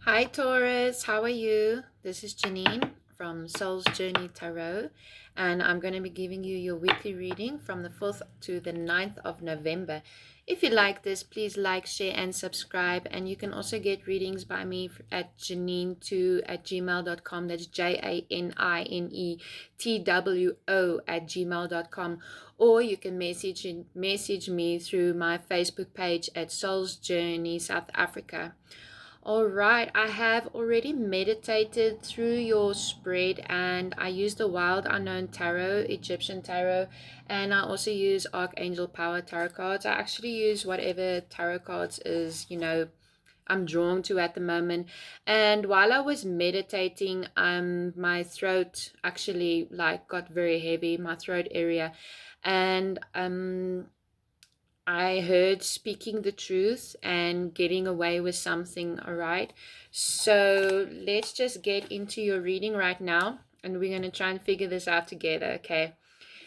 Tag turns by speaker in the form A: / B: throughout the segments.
A: Hi Taurus, how are you? This is Janine from Soul's Journey Tarot, and I'm going to be giving you your weekly reading from the 4th to the 9th of November. If you like this, please like, share, and subscribe. And you can also get readings by me at janine2@gmail.com. That's JANENETWO@gmail.com. Or you can message me through my Facebook page at Soul's Journey South Africa. All right, I have already meditated through your spread, and I use the Wild Unknown Tarot, Egyptian Tarot, and I also use Archangel Power Tarot cards. I actually use whatever tarot cards I'm drawn to at the moment. And while I was meditating, my throat actually got very heavy, my throat area, and I heard speaking the truth and getting away with something, all right? So let's just get into your reading right now, and we're going to try and figure this out together, okay?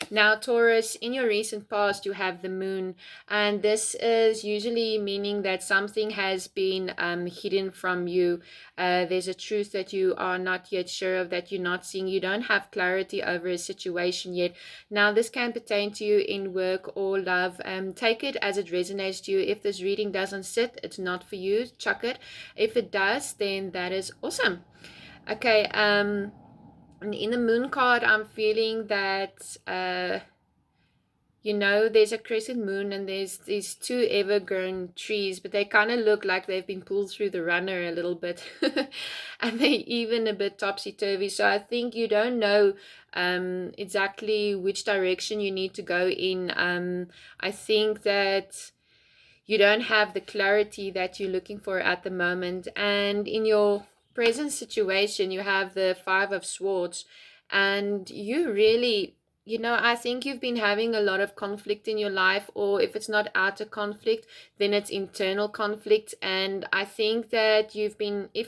A: Now, Taurus, in your recent past, you have the moon, and this is usually meaning that something has been hidden from you. There's a truth that you are not yet sure of, that you're not seeing. You don't have clarity over a situation yet. Now, this can pertain to you in work or love. Take it as it resonates to you. If this reading doesn't sit, it's not for you. Chuck it. If it does, then that is awesome. Okay, in the moon card, I'm feeling that, there's a crescent moon and there's these two evergreen trees, but they kind of look like they've been pulled through the runner a little bit. And they even a bit topsy-turvy. So I think you don't know exactly which direction you need to go in. I think that you don't have the clarity that you're looking for at the moment. And in your present situation, you have the Five of Swords, and you really, I think you've been having a lot of conflict in your life, or if it's not outer conflict, then it's internal conflict. And I think that if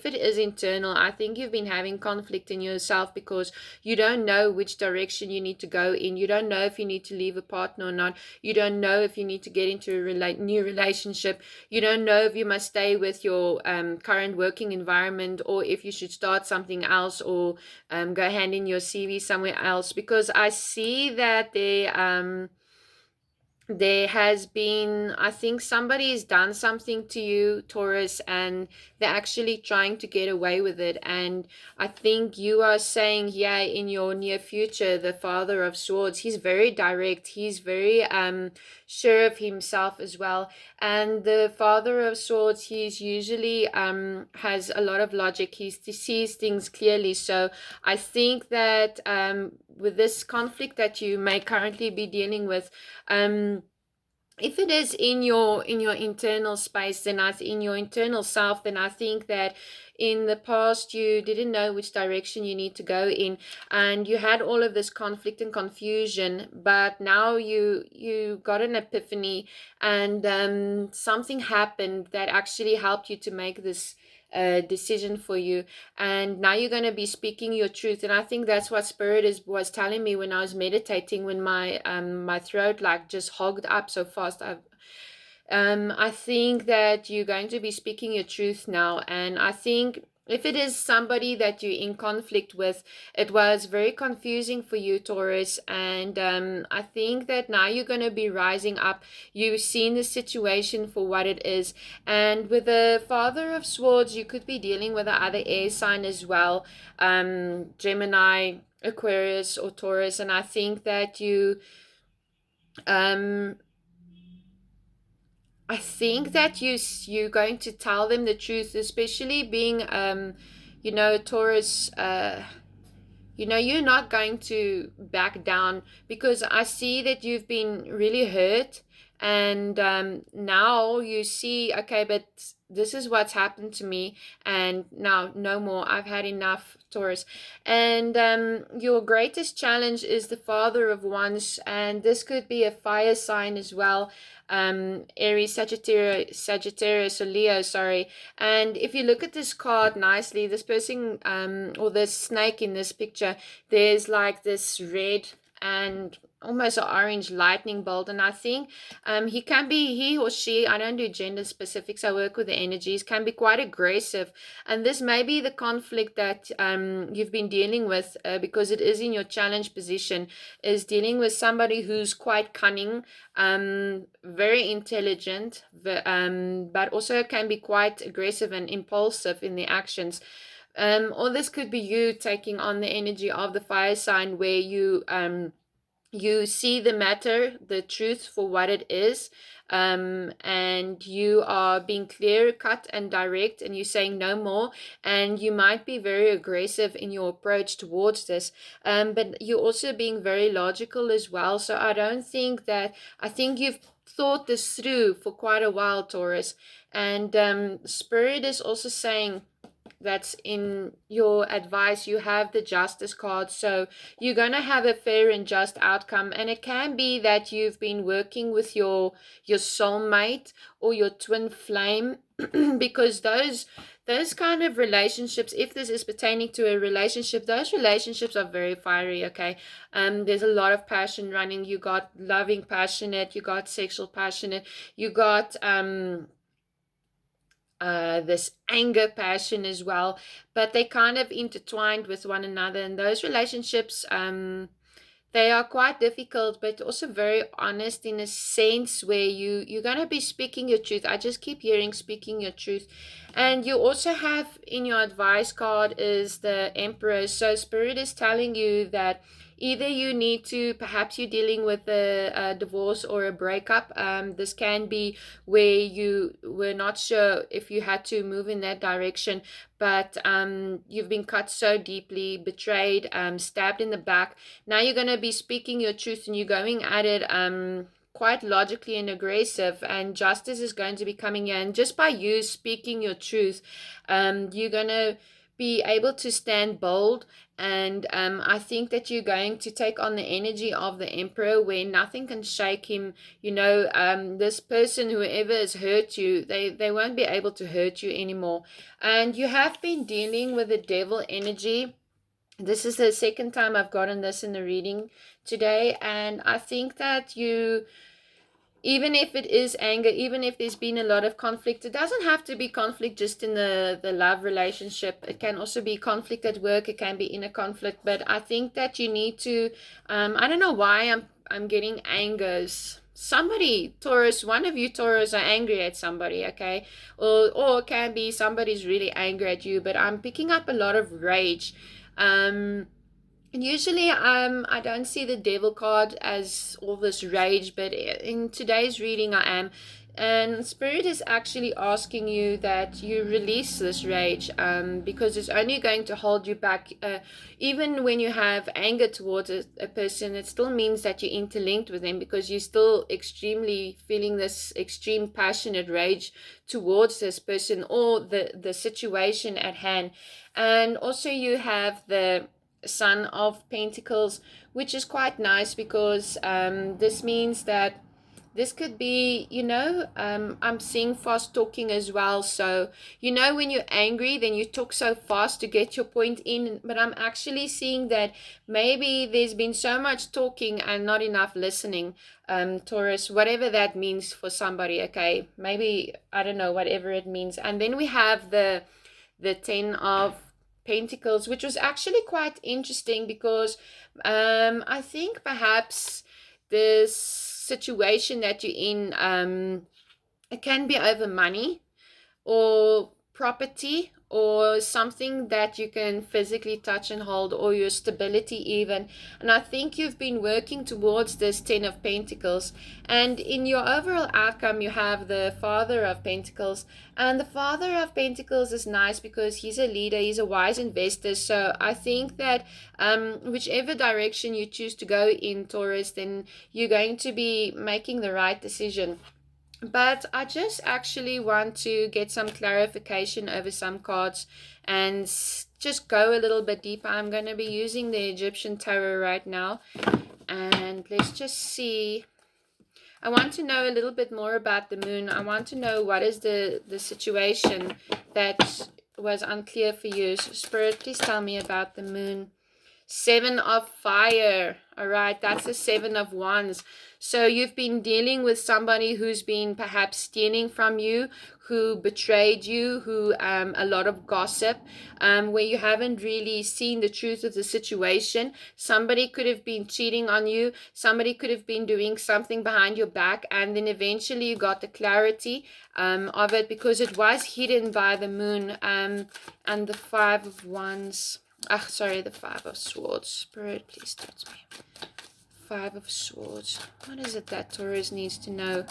A: it is internal, I think you've been having conflict in yourself because you don't know which direction you need to go in. You don't know if you need to leave a partner or not. You don't know if you need to get into a new relationship. You don't know if you must stay with your current working environment, or if you should start something else, or go hand in your CV somewhere else. Because I see that there has been, I think somebody has done something to you, Taurus, and they're actually trying to get away with it. And I think you are saying, yeah, in your near future, the Father of Swords, he's very direct. He's very sure of himself as well. And the Father of Swords, he's usually has a lot of logic. He sees things clearly. So I think that with this conflict that you may currently be dealing with, if it is in your internal space, then in your internal self, then I think that in the past you didn't know which direction you need to go in, and you had all of this conflict and confusion. But now you got an epiphany, and something happened that actually helped you to make this decision for you. And now you're going to be speaking your truth. And I think that's what was telling me when I was meditating, when my throat just hogged up so fast. I think that you're going to be speaking your truth now. And I think if it is somebody that you're in conflict with, it was very confusing for you, Taurus. And I think that now you're going to be rising up. You've seen the situation for what it is. And with the Father of Swords, you could be dealing with the other air sign as well, Gemini, Aquarius, or Taurus. And I think that um, you're going to tell them the truth, especially being Taurus. You're not going to back down, because I see that you've been really hurt, and now you see, okay, but this is what's happened to me, and now no more. I've had enough, Taurus. And your greatest challenge is the Father of Wands, and this could be a fire sign as well. Aries, Sagittarius, or Leo, sorry. And if you look at this card nicely, this person, or this snake in this picture, there's like this red and almost an orange lightning bolt. And I think he or she, I don't do gender specifics, I work with the energies, can be quite aggressive. And this may be the conflict that you've been dealing with, because it is in your challenge position, is dealing with somebody who's quite cunning, very intelligent, but also can be quite aggressive and impulsive in the actions. Or this could be you taking on the energy of the fire sign, where you see the matter, the truth for what it is, and you are being clear cut and direct, and you're saying no more. And you might be very aggressive in your approach towards this, but you're also being very logical as well. So I think you've thought this through for quite a while, Taurus. And Spirit is also saying that's in your advice, you have the justice card. So you're going to have a fair and just outcome, and it can be that you've been working with your soulmate or your twin flame, because those kind of relationships, if this is pertaining to a relationship, those relationships are very fiery. Okay, there's a lot of passion running. You got loving passionate, you got sexual passionate, you got this anger passion as well, but they kind of intertwined with one another. And those relationships, they are quite difficult, but also very honest, in a sense where you're going to be speaking your truth. I just keep hearing speaking your truth. And you also have in your advice card is the Emperor. So Spirit is telling you that either you need to, perhaps you're dealing with a divorce or a breakup. This can be where you were not sure if you had to move in that direction, but you've been cut so deeply, betrayed, stabbed in the back. Now you're going to be speaking your truth, and you're going at it quite logically and aggressive, and justice is going to be coming in. Just by you speaking your truth, you're going to be able to stand bold. And I think that you're going to take on the energy of the Emperor, where nothing can shake him. This person, whoever has hurt you, they won't be able to hurt you anymore. And you have been dealing with the devil energy. This is the second time I've gotten this in the reading today. And I think that even if it is anger, even if there's been a lot of conflict, it doesn't have to be conflict just in the love relationship. It can also be conflict at work. It can be inner conflict. But I think that you need to, I don't know why I'm getting angers. Somebody, Taurus, one of you Taurus are angry at somebody, okay? Or it can be somebody's really angry at you, but I'm picking up a lot of rage. And usually I don't see the devil card as all this rage, but in today's reading I am. And Spirit is actually asking you that you release this rage, because it's only going to hold you back. Even when you have anger towards a person, it still means that you're interlinked with them, because you're still extremely feeling this extreme passionate rage towards this person or the situation at hand. And also you have the Son of Pentacles, which is quite nice, because this means that this could be, I'm seeing fast talking as well. So, when you're angry, then you talk so fast to get your point in. But I'm actually seeing that maybe there's been so much talking and not enough listening, Taurus, whatever that means for somebody, okay? Maybe, I don't know, whatever it means. And then we have the Ten of Pentacles, which was actually quite interesting, because I think perhaps this situation that you're in, it can be over money or property or something that you can physically touch and hold, or your stability even. And I think you've been working towards this Ten of Pentacles. And in your overall outcome, you have the Father of Pentacles. And the Father of Pentacles is nice because he's a leader, he's a wise investor. So I think that whichever direction you choose to go in, Taurus, then you're going to be making the right decision. But I just actually want to get some clarification over some cards and just go a little bit deeper. I'm going to be using the Egyptian Tarot right now. And let's just see. I want to know a little bit more about the moon. I want to know what is the situation that was unclear for you. So Spirit, please tell me about the moon. Seven of fire. All right, that's the Seven of Wands. So you've been dealing with somebody who's been perhaps stealing from you, who betrayed you, who a lot of gossip, where you haven't really seen the truth of the situation. Somebody could have been cheating on you. Somebody could have been doing something behind your back, and then eventually you got the clarity of it, because it was hidden by the moon and the Five of Wands. Sorry, the Five of Swords. Spirit, please touch me. Five of Swords. What is it that Taurus needs to know?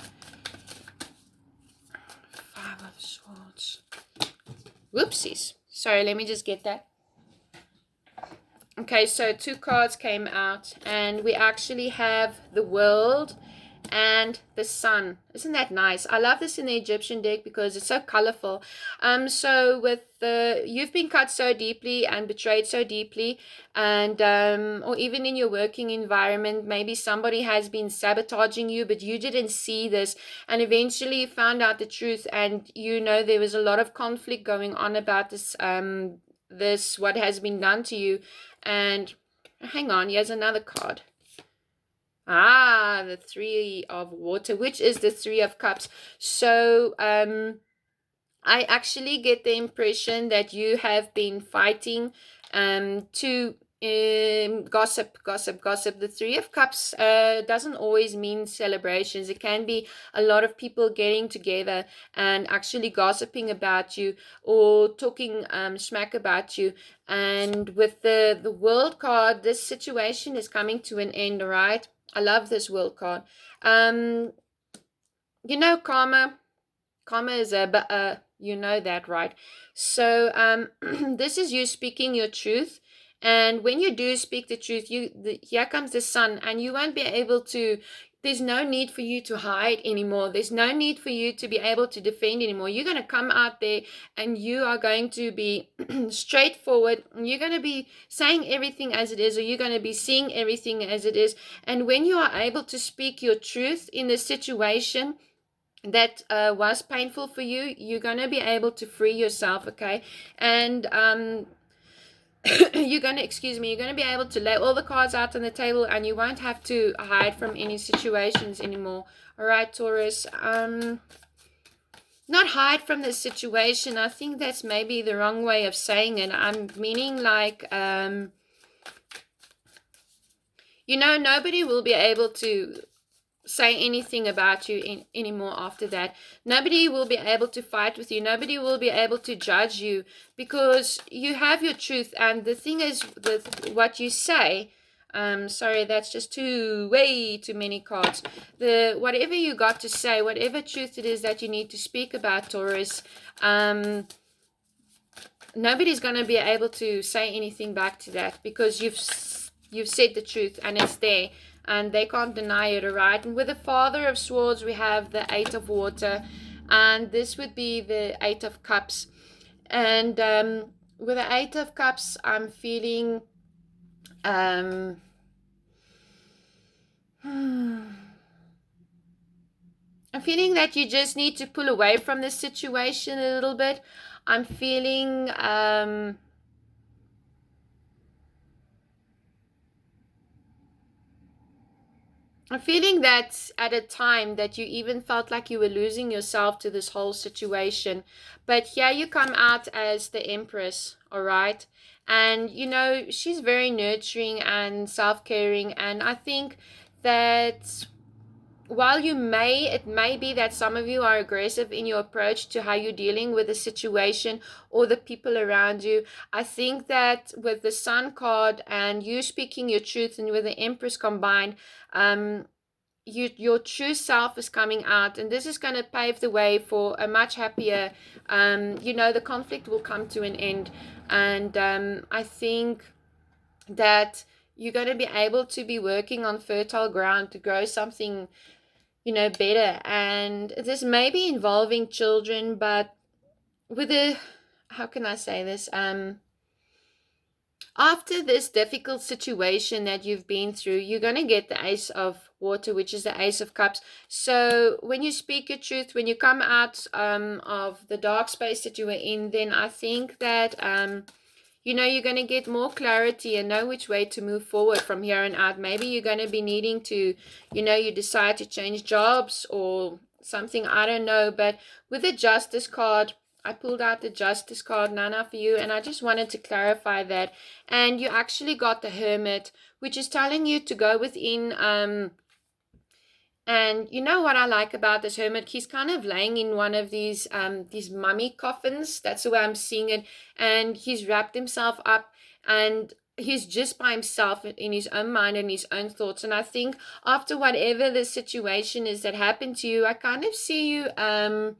A: Five of Swords. Whoopsies. Sorry, let me just get that. Okay, so 2 cards came out, and we actually have the World and the Sun. Isn't that nice? I love this in the Egyptian deck because it's so colorful. So with you've been cut so deeply and betrayed so deeply, and or even in your working environment, maybe somebody has been sabotaging you, but you didn't see this, and eventually you found out the truth, and there was a lot of conflict going on about this what has been done to you. And hang on, here's another card. The Three of Water, which is the Three of Cups. So I actually get the impression that you have been fighting to gossip. The Three of Cups doesn't always mean celebrations. It can be a lot of people getting together and actually gossiping about you, or talking smack about you. And with the World card, this situation is coming to an end, all right? I love this World card. Karma is you know that, right? So this is you speaking your truth, and when you do speak the truth, here comes the Sun, and you won't be able to. There's no need for you to hide anymore. There's no need for you to be able to defend anymore. You're going to come out there, and you are going to be straightforward. You're going to be saying everything as it is, or you're going to be seeing everything as it is. And when you are able to speak your truth in the situation that was painful for you, you're going to be able to free yourself, okay? And you're going to be able to lay all the cards out on the table, and you won't have to hide from any situations anymore. All right, Taurus. Not hide from the situation. I think that's maybe the wrong way of saying it. I'm meaning like, nobody will be able to say anything about you anymore after that. Nobody will be able to fight with you. Nobody will be able to judge you, because you have your truth. And the thing is, with what you say, sorry, that's just way too many cards. Whatever you got to say, whatever truth it is that you need to speak about, Taurus, nobody's going to be able to say anything back to that, because you've said the truth, and it's there, and they can't deny it, all right? And with the Father of Swords, we have the Eight of Water, and this would be the Eight of Cups. And with the Eight of Cups, I'm feeling I'm feeling that you just need to pull away from this situation a little bit. I'm feeling that at a time that you even felt like you were losing yourself to this whole situation. But here you come out as the Empress, all right? And, she's very nurturing and self-caring. And I think that while it may be that some of you are aggressive in your approach to how you're dealing with the situation or the people around you, I think that with the Sun card and you speaking your truth, and with the Empress combined, your true self is coming out, and this is going to pave the way for a much happier, the conflict will come to an end. And I think that you're going to be able to be working on fertile ground to grow something better. And this may be involving children, but how can I say this, after this difficult situation that you've been through, you're going to get the Ace of Water, which is the Ace of Cups. So when you speak your truth, when you come out of the dark space that you were in, then I think that you're going to get more clarity and know which way to move forward from here on out. Maybe you're going to be needing to, you decide to change jobs or something, I don't know. But with the Justice card, I pulled out the Justice card, Nana, for you, and I just wanted to clarify that. And you actually got the Hermit, which is telling you to go within. And you know what I like about this hermit? He's kind of laying in one of these mummy coffins. That's the way I'm seeing it. And he's wrapped himself up, and he's just by himself in his own mind and his own thoughts. And I think after whatever the situation is that happened to you, I kind of see you when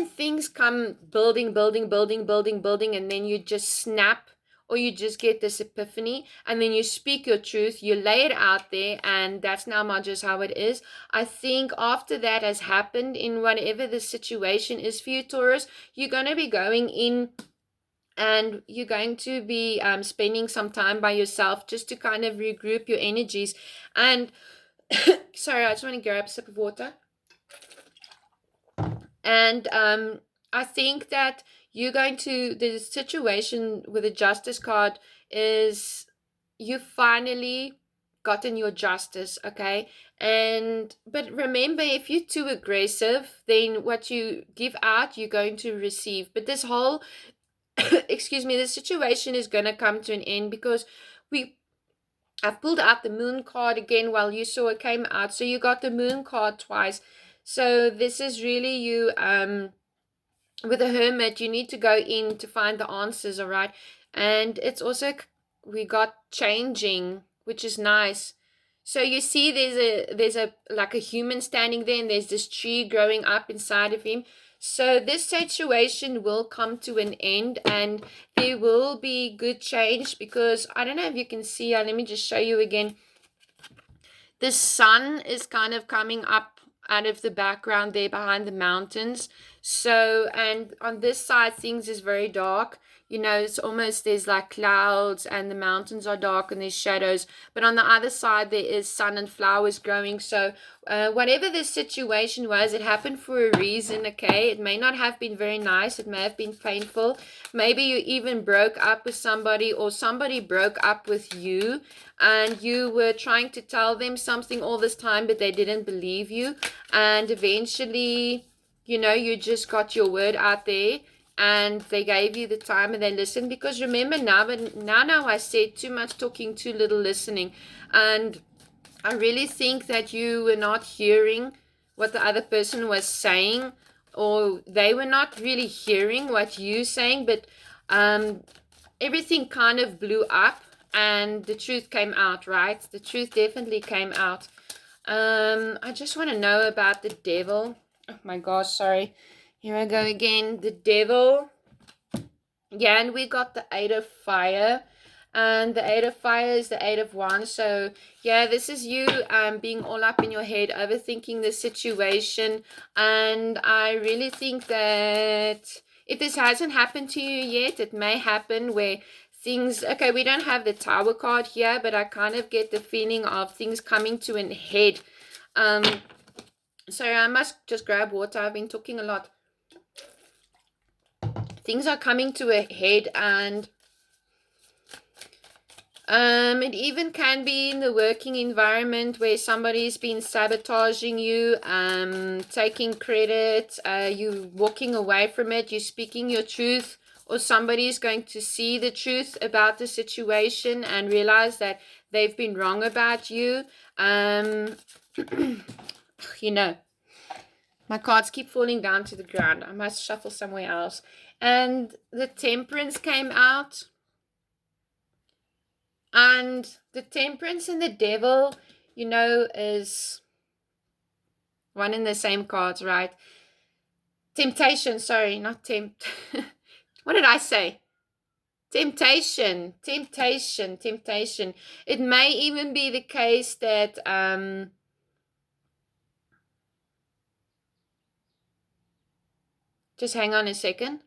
A: things come building, building, building, building, building, and then you just snap, or you just get this epiphany, and then you speak your truth, you lay it out there, and that's now not just how it is. I think after that has happened in whatever the situation is for you, Taurus, you're going to be going in and you're going to be spending some time by yourself just to kind of regroup your energies. And sorry, I just want to grab a sip of water. And I think that the situation with the Justice card is you finally gotten your justice, okay? But remember, if you're too aggressive, then what you give out, you're going to receive. But this whole, excuse me, this situation is going to come to an end because I've pulled out the Moon card again while you saw it came out. So you got the Moon card twice. So this is really you with a hermit, you need to go in to find the answers, all right? And it's also, we got changing, which is nice. So you see there's a like a human standing there, and there's this tree growing up inside of him. So this situation will come to an end, and there will be good change, because I don't know if you can see, let me just show you again. The sun is kind of coming up out of the background there behind the mountains. So, and on this side, things is very dark. It's almost, there's like clouds, and the mountains are dark and there's shadows. But on the other side, there is sun and flowers growing. So, whatever this situation was, it happened for a reason, okay? It may not have been very nice. It may have been painful. Maybe you even broke up with somebody, or somebody broke up with you, and you were trying to tell them something all this time, but they didn't believe you. And eventually, you just got your word out there, and they gave you the time and they listened. Because remember, now I said too much talking, too little listening. And I really think that you were not hearing what the other person was saying, or they were not really hearing what you saying, but everything kind of blew up and the truth came out, right? The truth definitely came out. I just want to know about the devil. Oh my gosh, sorry. Here I go again. The devil. Yeah, and we got the Eight of Fire. And the Eight of Fire is the Eight of Wands. So, yeah, this is you being all up in your head, overthinking the situation. And I really think that if this hasn't happened to you yet, it may happen where things, okay, we don't have the Tower card here, but I kind of get the feeling of things coming to an head. Sorry, I must just grab water. I've been talking a lot. Things are coming to a head, and it even can be in the working environment where somebody's been sabotaging you, taking credit, you walking away from it, you speaking your truth, or somebody's going to see the truth about the situation and realize that they've been wrong about you. My cards keep falling down to the ground. I must shuffle somewhere else. And the Temperance came out. And the Temperance and the Devil, is one and the same cards, right? Temptation, sorry, not tempt. What did I say? Temptation. It may even be the case that just hang on a second.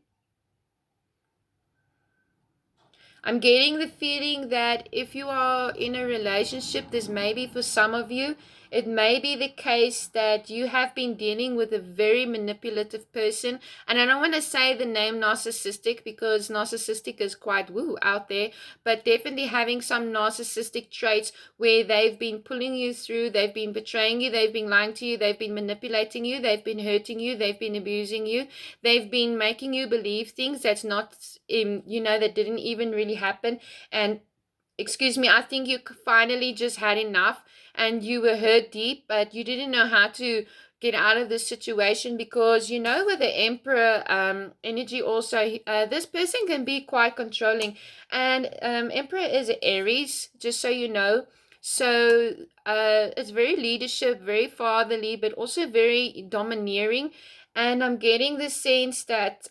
A: I'm getting the feeling that if you are in a relationship, this may be for some of you, it may be the case that you have been dealing with a very manipulative person. And I don't want to say the name narcissistic because narcissistic is quite woo out there, but definitely having some narcissistic traits where they've been pulling you through, they've been betraying you, they've been lying to you, they've been manipulating you, they've been hurting you, they've been abusing you, they've been making you believe things that's not, that didn't even really happen. And excuse me, I think you finally just had enough and you were hurt deep, but you didn't know how to get out of this situation because, with the Emperor energy also, this person can be quite controlling. And Emperor is Aries, just so you know. So it's very leadership, very fatherly, but also very domineering. And I'm getting the sense that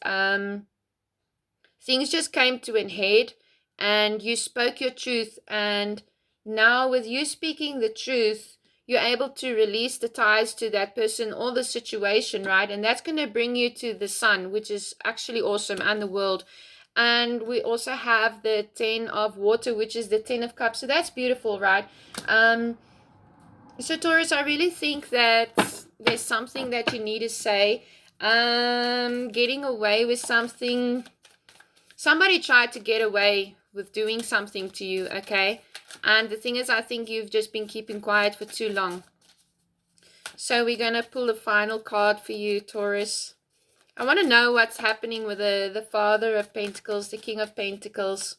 A: things just came to an head and you spoke your truth. And now, with you speaking the truth, you're able to release the ties to that person or the situation, right? And that's going to bring you to the sun, which is actually awesome, and the world. And we also have the 10 of water, which is the 10 of cups. So that's beautiful, right? So Taurus, I really think that there's something that you need to say. Getting away with something. Somebody tried to get away with doing something to you, okay? And the thing is, I think you've just been keeping quiet for too long. So we're going to pull the final card for you, Taurus. I want to know what's happening with the Father of Pentacles, the King of Pentacles.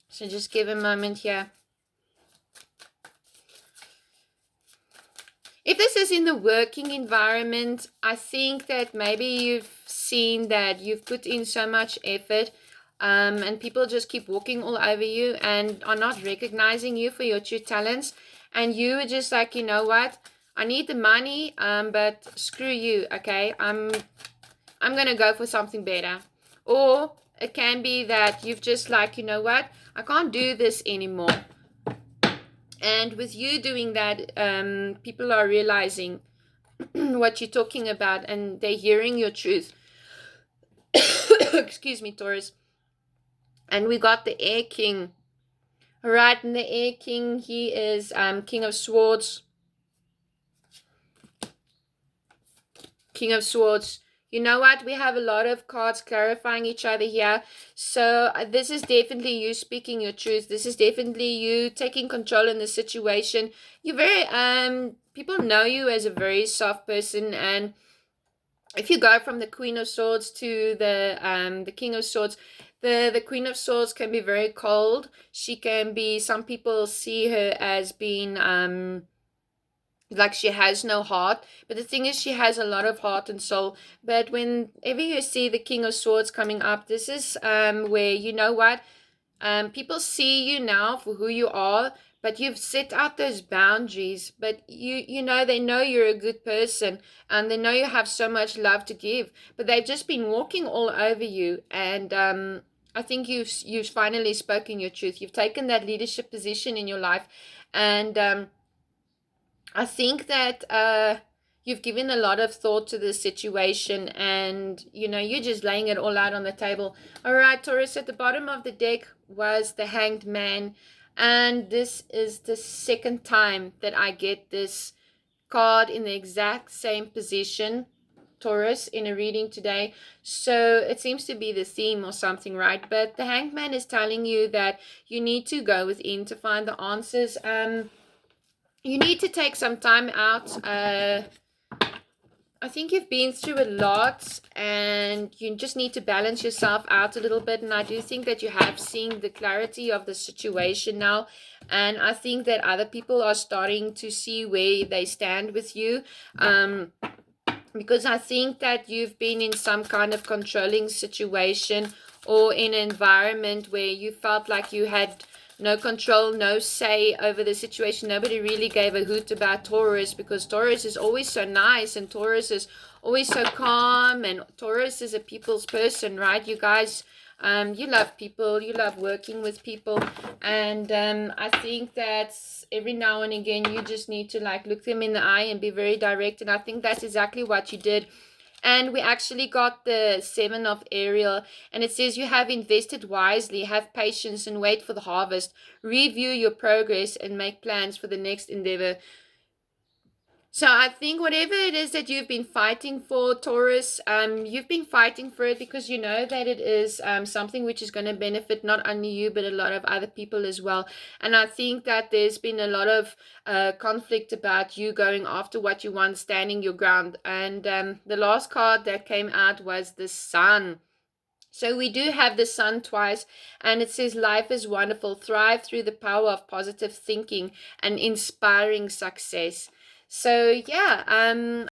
A: So just give a moment here. If this is in the working environment, I think that maybe you've seen that you've put in so much effort and people just keep walking all over you and are not recognizing you for your true talents. And you are just like, you know what? I need the money, but screw you, okay? I'm going to go for something better. Or it can be that you've just like, you know what? I can't do this anymore. And with you doing that, people are realizing what you're talking about and they're hearing your truth. Excuse me, Taurus. And we got the Air King. All right, and the Air King, he is King of Swords. King of Swords. You know what? We have a lot of cards clarifying each other here. So this is definitely you speaking your truth. This is definitely you taking control in the situation. You're very, people know you as a very soft person. And if you go from the Queen of Swords to the King of Swords, the Queen of Swords can be very cold. She can be, some people see her as being, like she has no heart, but the thing is she has a lot of heart and soul. But whenever you see the King of Swords coming up, this is where, you know what, people see you now for who you are, but you've set out those boundaries. But you know, they know you're a good person and they know you have so much love to give, but they've just been walking all over you. And I think you've finally spoken your truth. You've taken that leadership position in your life. And I think that you've given a lot of thought to this situation and, you're just laying it all out on the table. All right, Taurus, at the bottom of the deck was the Hanged Man. And this is the second time that I get this card in the exact same position, Taurus, in a reading today. So it seems to be the theme or something, right? But the Hanged Man is telling you that you need to go within to find the answers. You need to take some time out. I think you've been through a lot and you just need to balance yourself out a little bit. And I do think that you have seen the clarity of the situation now. And I think that other people are starting to see where they stand with you. Because I think that you've been in some kind of controlling situation or in an environment where you felt like you had no control, no say over the situation. Nobody really gave a hoot about Taurus because Taurus is always so nice and Taurus is always so calm and Taurus is a people's person, right? You guys, you love people, you love working with people. And I think that every now and again you just need to like look them in the eye and be very direct. And I think that's exactly what you did. And we actually got the seven of Ariel, and it says you have invested wisely, have patience, and wait for the harvest. Review your progress and make plans for the next endeavor. So I think whatever it is that you've been fighting for, Taurus, you've been fighting for it because you know that it is something which is going to benefit not only you but a lot of other people as well. And I think that there's been a lot of conflict about you going after what you want, standing your ground. And the last card that came out was the Sun. So we do have the Sun twice, and it says life is wonderful. Thrive through the power of positive thinking and inspiring success. So yeah,